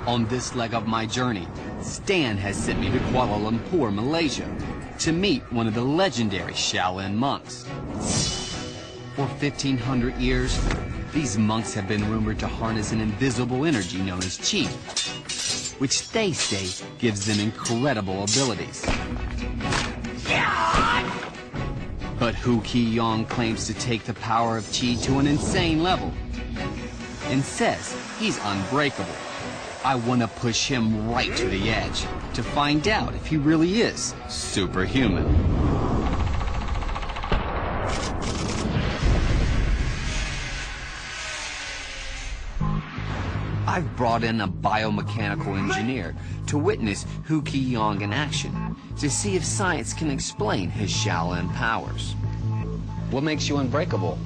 On this leg of my journey, Stan has sent me to Kuala Lumpur, Malaysia, to meet one of the legendary Shaolin monks. For 1,500 years, these monks have been rumored to harness an invisible energy known as Qi, which they say gives them incredible abilities. But Hu Qi claims to take the power of Qi to an insane level and says he's unbreakable. I want to push him right to the edge to find out if he really is superhuman. I've brought in a biomechanical engineer to witness Hu Qi in action to see if science can explain his Shaolin powers. What makes you unbreakable?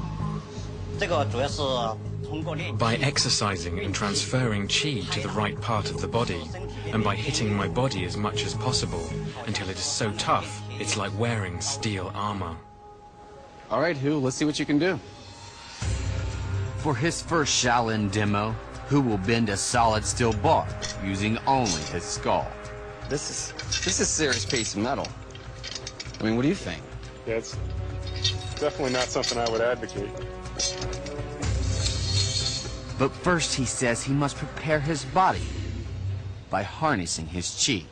By exercising and transferring Qi to the right part of the body, and by hitting my body as much as possible until it is so tough it's like wearing steel armor. All right, Hu, let's see what you can do. For his first Shaolin demo, Hu will bend a solid steel bar using only his skull. This is serious piece of metal. I mean, what do you think? Yeah, it's definitely not something I would advocate. But first he says he must prepare his body by harnessing his Qi.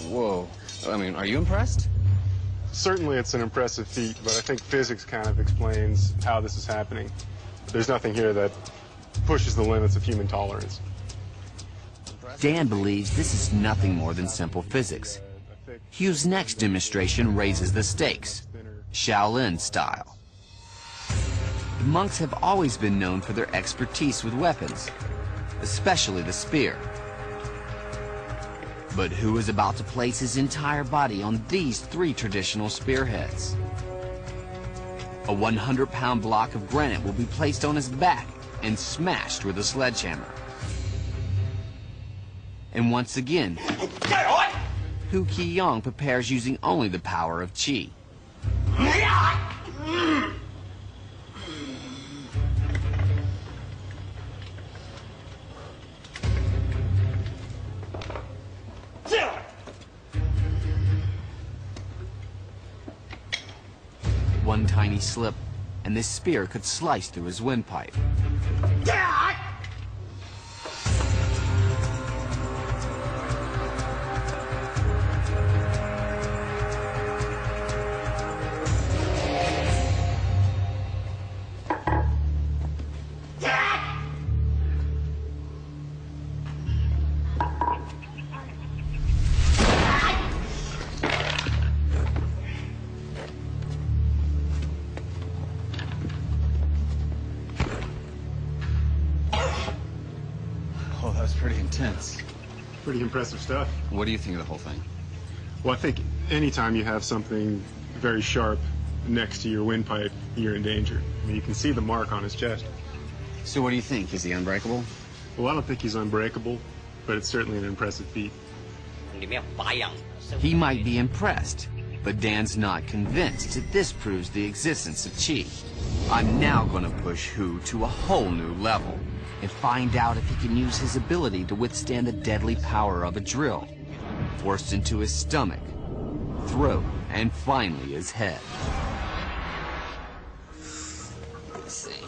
Whoa. I mean, are you impressed? Certainly it's an impressive feat, but I think physics kind of explains how this is happening. There's nothing here that pushes the limits of human tolerance. Dan believes this is nothing more than simple physics. Hu's next demonstration raises the stakes, Shaolin style. The monks have always been known for their expertise with weapons, especially the spear. But Hu is about to place his entire body on these three traditional spearheads. A 100-pound block of granite will be placed on his back and smashed with a sledgehammer. And once again, Hu Qi prepares using only the power of Qi. One tiny slip, and this spear could slice through his windpipe. Oh, that was pretty intense. Pretty impressive stuff. What do you think of the whole thing? Well, I think anytime you have something very sharp next to your windpipe, you're in danger. I mean, you can see the mark on his chest. So what do you think? Is he unbreakable? Well, I don't think he's unbreakable, but it's certainly an impressive feat. He might be impressed, but Dan's not convinced that this proves the existence of Qi. I'm now going to push Hu to a whole new level and find out if he can use his ability to withstand the deadly power of a drill, forced into his stomach, throat, and finally his head. Let's see.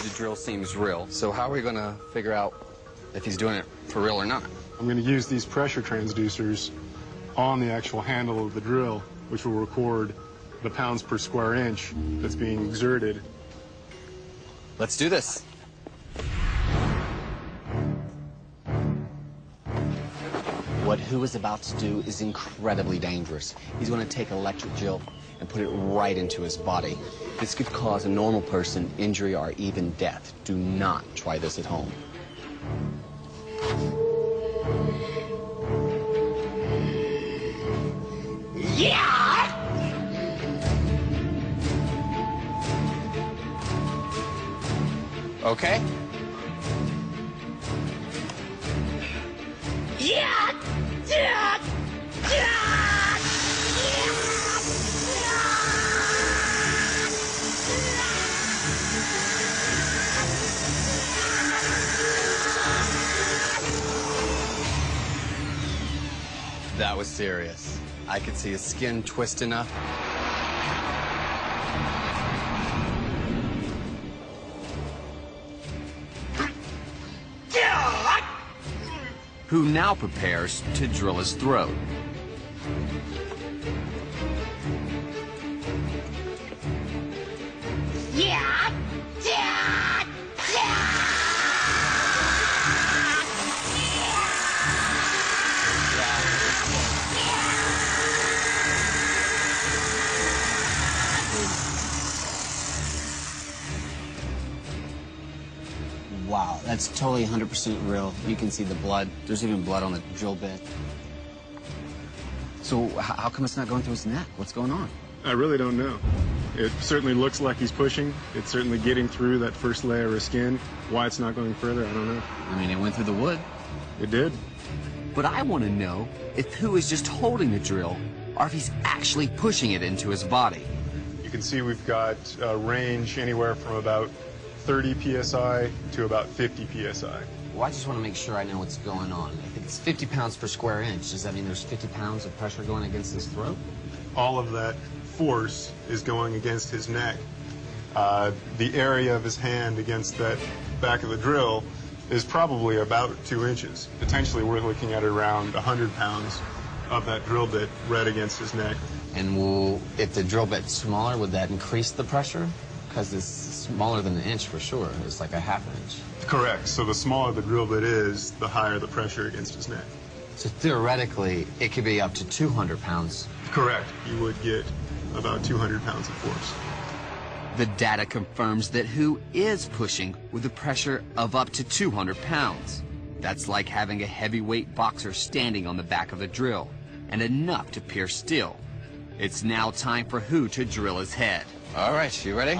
The drill seems real, so how are we going to figure out if he's doing it for real or not? I'm going to use these pressure transducers on the actual handle of the drill, which will record the pounds per square inch that's being exerted. Let's do this. What Hu is about to do is incredibly dangerous. He's going to take an electric drill and put it right into his body. This could cause a normal person injury or even death. Do not try this at home. Okay? That was serious. I could see his skin twist enough. Who now prepares to drill his throat. Wow, that's totally 100% real. You can see the blood. There's even blood on the drill bit. So how come it's not going through his neck? What's going on? I really don't know. It certainly looks like he's pushing. It's certainly getting through that first layer of skin. Why it's not going further, I don't know. I mean, it went through the wood. It did. But I want to know if Who is just holding the drill or if he's actually pushing it into his body. You can see we've got a range anywhere from about 30 psi to about 50 psi. Well, I just want to make sure I know what's going on. I think it's 50 pounds per square inch. Does that mean there's 50 pounds of pressure going against his throat? All of that force is going against his neck. The area of his hand against that back of the drill is probably about 2 inches. Potentially we're looking at around 100 pounds of that drill bit right against his neck. And if the drill bit's smaller, would that increase the pressure? Because it's smaller than an inch for sure. It's like a ½ inch. Correct. So the smaller the drill bit is, the higher the pressure against his neck. So theoretically, it could be up to 200 pounds. Correct. You would get about 200 pounds of force. The data confirms that Who is pushing with a pressure of up to 200 pounds. That's like having a heavyweight boxer standing on the back of a drill, and enough to pierce steel. It's now time for Who to drill his head. All right, you ready?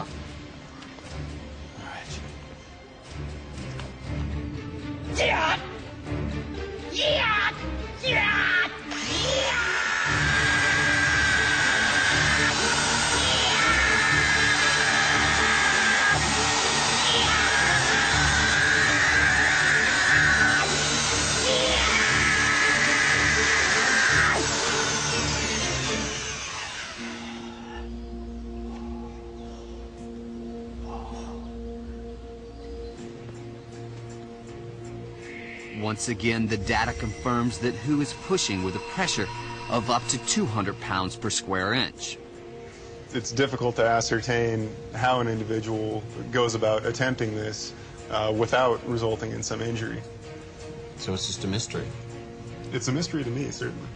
Once again, the data confirms that Who is pushing with a pressure of up to 200 pounds per square inch. It's difficult to ascertain how an individual goes about attempting this without resulting in some injury. So it's just a mystery. It's a mystery to me, certainly.